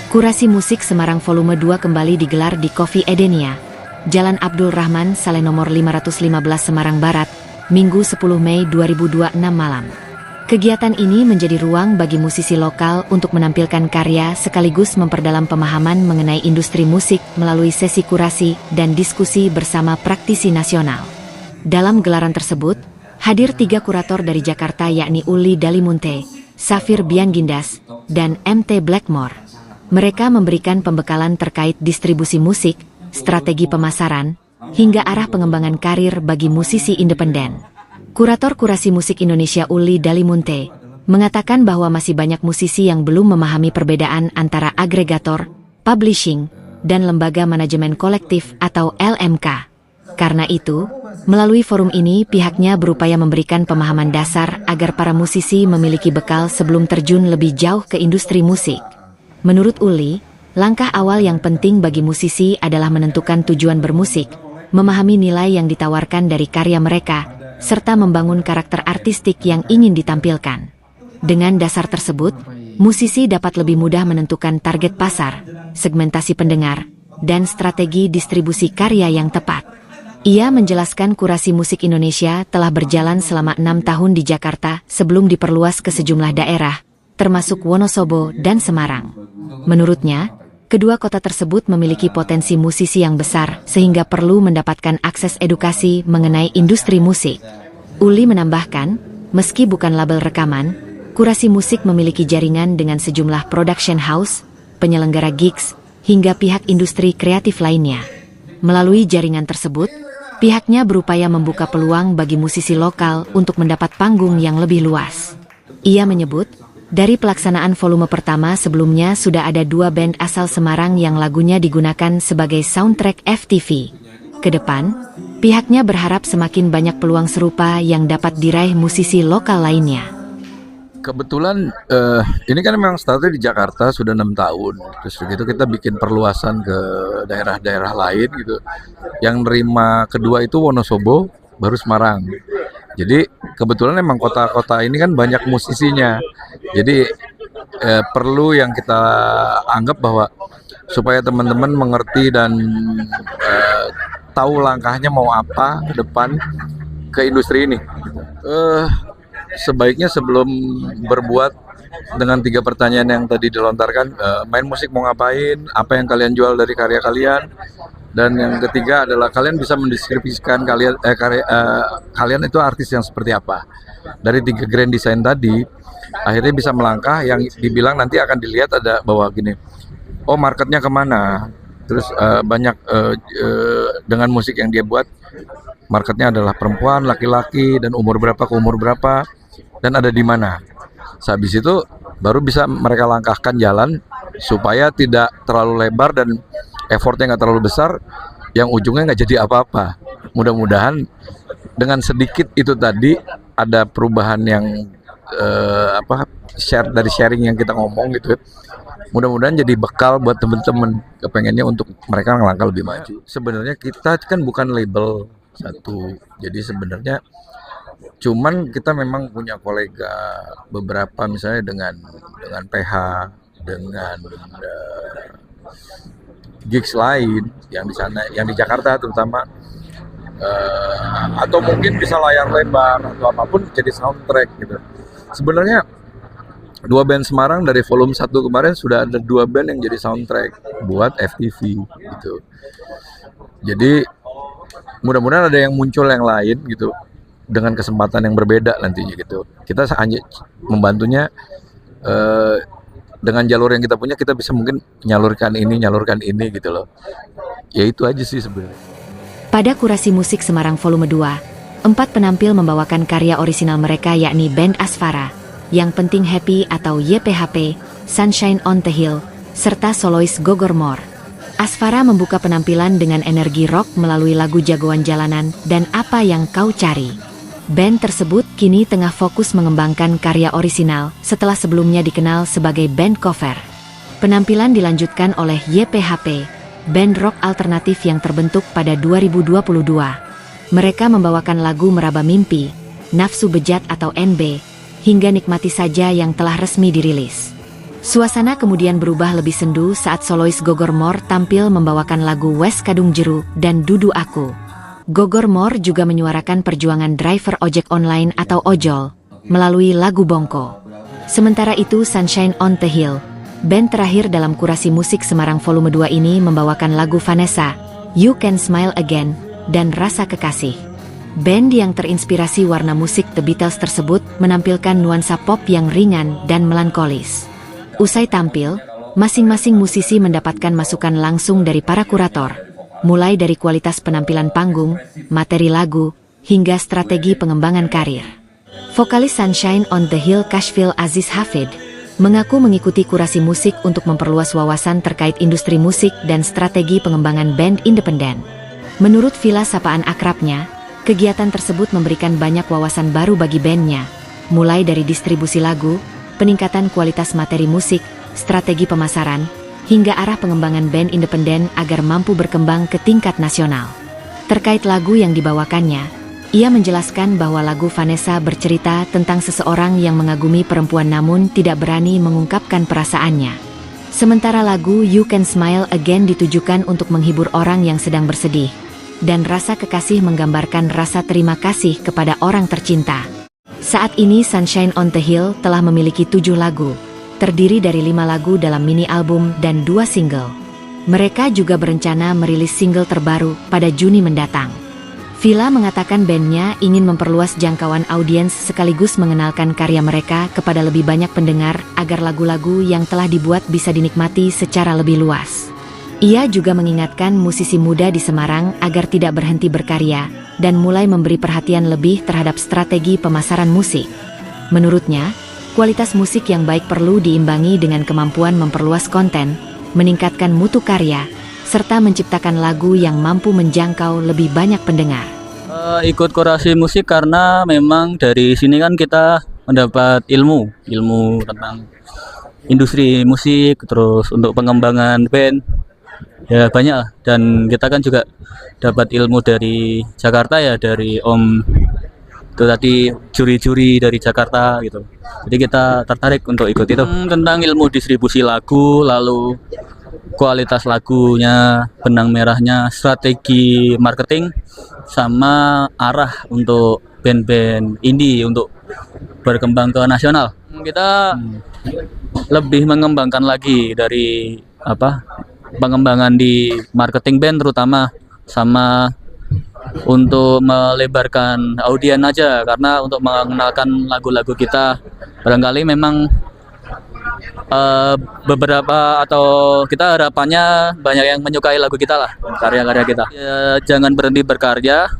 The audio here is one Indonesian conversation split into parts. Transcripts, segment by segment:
Kurasi Musik Semarang Volume 2 kembali digelar di Coffee Edenia, Jalan Abdul Rahman Saleh nomor 515 Semarang Barat, Minggu 10 Mei 2026 malam. Kegiatan ini menjadi ruang bagi musisi lokal untuk menampilkan karya sekaligus memperdalam pemahaman mengenai industri musik melalui sesi kurasi dan diskusi bersama praktisi nasional. Dalam gelaran tersebut, hadir 3 kurator dari Jakarta yakni Uli Dalimunte, Safir Biangindas, dan MT Blackmore. Mereka memberikan pembekalan terkait distribusi musik, strategi pemasaran, hingga arah pengembangan karir bagi musisi independen. Kurator Kurasi Musik Indonesia Uli Dalimunte mengatakan bahwa masih banyak musisi yang belum memahami perbedaan antara agregator, publishing, dan lembaga manajemen kolektif atau LMK. Karena itu, melalui forum ini pihaknya berupaya memberikan pemahaman dasar agar para musisi memiliki bekal sebelum terjun lebih jauh ke industri musik. Menurut Uli, langkah awal yang penting bagi musisi adalah menentukan tujuan bermusik, memahami nilai yang ditawarkan dari karya mereka, serta membangun karakter artistik yang ingin ditampilkan. Dengan dasar tersebut, musisi dapat lebih mudah menentukan target pasar, segmentasi pendengar, dan strategi distribusi karya yang tepat. Ia menjelaskan Kurasi Musik Indonesia telah berjalan selama 6 tahun di Jakarta sebelum diperluas ke sejumlah daerah, termasuk Wonosobo dan Semarang. Menurutnya, kedua kota tersebut memiliki potensi musisi yang besar sehingga perlu mendapatkan akses edukasi mengenai industri musik. Uli menambahkan, meski bukan label rekaman, Kurasi Musik memiliki jaringan dengan sejumlah production house, penyelenggara gigs, hingga pihak industri kreatif lainnya. Melalui jaringan tersebut, pihaknya berupaya membuka peluang bagi musisi lokal untuk mendapat panggung yang lebih luas. Ia menyebut, dari pelaksanaan volume pertama sebelumnya sudah ada 2 band asal Semarang yang lagunya digunakan sebagai soundtrack FTV. Kedepan, pihaknya berharap semakin banyak peluang serupa yang dapat diraih musisi lokal lainnya. Kebetulan ini kan memang startnya di Jakarta sudah 6 tahun. Terus begitu kita bikin perluasan ke daerah-daerah lain gitu. Yang nerima kedua itu Wonosobo, baru Semarang. Jadi kebetulan memang kota-kota ini kan banyak musisinya. Jadi perlu yang kita anggap bahwa supaya teman-teman mengerti dan tahu langkahnya mau apa ke depan ke industri ini. Sebaiknya sebelum berbuat dengan 3 pertanyaan yang tadi dilontarkan, main musik mau ngapain, apa yang kalian jual dari karya kalian, dan yang ketiga adalah kalian bisa mendeskripsikan kalian itu artis yang seperti apa. Dari 3 grand design tadi, akhirnya bisa melangkah yang dibilang nanti akan dilihat ada bahwa gini, oh marketnya kemana, terus banyak dengan musik yang dia buat, marketnya adalah perempuan, laki-laki, dan umur berapa ke umur berapa, dan ada di mana. Sehabis itu baru bisa mereka langkahkan jalan supaya tidak terlalu lebar dan effortnya nggak terlalu besar, yang ujungnya nggak jadi apa-apa. Mudah-mudahan dengan sedikit itu tadi ada perubahan yang dari sharing yang kita ngomong gitu. Mudah-mudahan jadi bekal buat temen-temen kepengennya untuk mereka ngelangkah lebih maju. Sebenarnya kita kan bukan label satu, jadi sebenarnya cuman kita memang punya kolega beberapa misalnya dengan PH, dengan gigs lain yang di sana, yang di Jakarta terutama, atau mungkin bisa layar lebar atau apapun jadi soundtrack gitu. Sebenarnya 2 band Semarang dari volume 1 kemarin sudah ada 2 band yang jadi soundtrack buat FTV gitu. Jadi mudah-mudahan ada yang muncul yang lain gitu dengan kesempatan yang berbeda nantinya gitu. Kita hanya membantunya dengan jalur yang kita punya, kita bisa mungkin nyalurkan ini gitu loh. Ya itu aja sih sebenarnya. Pada Kurasi Musik Semarang Volume 2, 4 penampil membawakan karya orisinal mereka yakni band Asfara, Yang Penting Happy atau YPHP, Sunshine on the Hill, serta solois Gogormor. Asfara membuka penampilan dengan energi rock melalui lagu Jagoan Jalanan dan Apa Yang Kau Cari. Band tersebut kini tengah fokus mengembangkan karya orisinal setelah sebelumnya dikenal sebagai band cover. Penampilan dilanjutkan oleh YPHP, band rock alternatif yang terbentuk pada 2022. Mereka membawakan lagu Meraba Mimpi, Nafsu Bejat atau NB, hingga nikmati saja yang telah resmi dirilis. Suasana kemudian berubah lebih sendu saat solois Gogor Mor tampil membawakan lagu Wes Kadung Jeru dan Dudu Aku. Gogor Mor juga menyuarakan perjuangan driver ojek online atau ojol melalui lagu Bongko. Sementara itu Sunshine on the Hill, band terakhir dalam kurasi musik Semarang Volume 2 ini membawakan lagu Vanessa, You Can Smile Again, dan Rasa Kekasih. Band yang terinspirasi warna musik The Beatles tersebut menampilkan nuansa pop yang ringan dan melankolis. Usai tampil, masing-masing musisi mendapatkan masukan langsung dari para kurator, mulai dari kualitas penampilan panggung, materi lagu, hingga strategi pengembangan karir. Vokalis Sunshine on the Hill Kashfil Aziz Hafid mengaku mengikuti kurasi musik untuk memperluas wawasan terkait industri musik dan strategi pengembangan band independen. Menurut Villa sapaan akrabnya, kegiatan tersebut memberikan banyak wawasan baru bagi bandnya, mulai dari distribusi lagu, peningkatan kualitas materi musik, strategi pemasaran, hingga arah pengembangan band independen agar mampu berkembang ke tingkat nasional. Terkait lagu yang dibawakannya, ia menjelaskan bahwa lagu Vanessa bercerita tentang seseorang yang mengagumi perempuan namun tidak berani mengungkapkan perasaannya. Sementara lagu You Can Smile Again ditujukan untuk menghibur orang yang sedang bersedih, dan Rasa Kekasih menggambarkan rasa terima kasih kepada orang tercinta. Saat ini Sunshine on the Hill telah memiliki 7 lagu, terdiri dari 5 lagu dalam mini album dan 2 single. Mereka juga berencana merilis single terbaru pada Juni mendatang. Villa mengatakan bandnya ingin memperluas jangkauan audiens sekaligus mengenalkan karya mereka kepada lebih banyak pendengar agar lagu-lagu yang telah dibuat bisa dinikmati secara lebih luas. Ia juga mengingatkan musisi muda di Semarang agar tidak berhenti berkarya dan mulai memberi perhatian lebih terhadap strategi pemasaran musik. Menurutnya, kualitas musik yang baik perlu diimbangi dengan kemampuan memperluas konten, meningkatkan mutu karya, serta menciptakan lagu yang mampu menjangkau lebih banyak pendengar. Ikut kurasi musik karena memang dari sini kan kita mendapat ilmu tentang industri musik, terus untuk pengembangan band. Ya banyak lah, dan kita kan juga dapat ilmu dari Jakarta ya, dari Om itu tadi juri-juri dari Jakarta gitu. Jadi kita tertarik untuk ikut itu. Tentang ilmu distribusi lagu, lalu kualitas lagunya, benang merahnya, strategi marketing, sama arah untuk band-band indie untuk berkembang ke nasional. Kita lebih mengembangkan lagi dari pengembangan di marketing band terutama, sama untuk melebarkan audien aja, karena untuk mengenalkan lagu-lagu kita barangkali memang beberapa atau kita harapannya banyak yang menyukai lagu kita lah, karya-karya kita. Ya, jangan berhenti berkarya,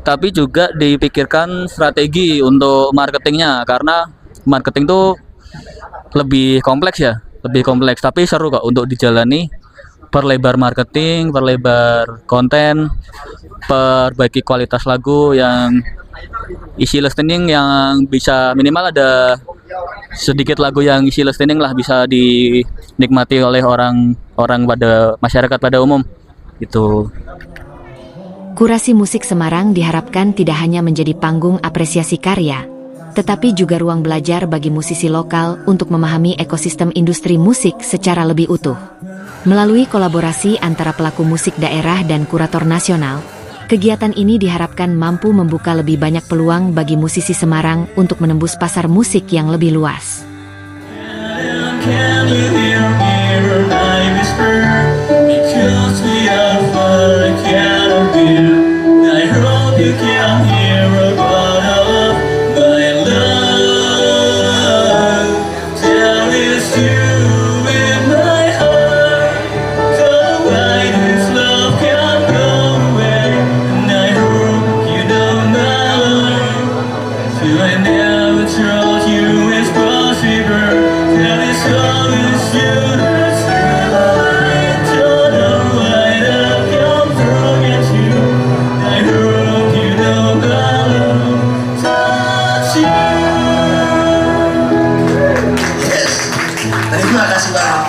tapi juga dipikirkan strategi untuk marketingnya, karena marketing tuh lebih kompleks tapi seru kok untuk dijalani. Perlebar marketing, perlebar konten, perbaiki kualitas lagu yang isi listening yang bisa minimal ada sedikit lagu yang isi listening lah bisa dinikmati oleh orang pada masyarakat pada umum gitu. Kurasi Musik Semarang diharapkan tidak hanya menjadi panggung apresiasi karya, tetapi juga ruang belajar bagi musisi lokal untuk memahami ekosistem industri musik secara lebih utuh. Melalui kolaborasi antara pelaku musik daerah dan kurator nasional, kegiatan ini diharapkan mampu membuka lebih banyak peluang bagi musisi Semarang untuk menembus pasar musik yang lebih luas. Terima kasih banyak.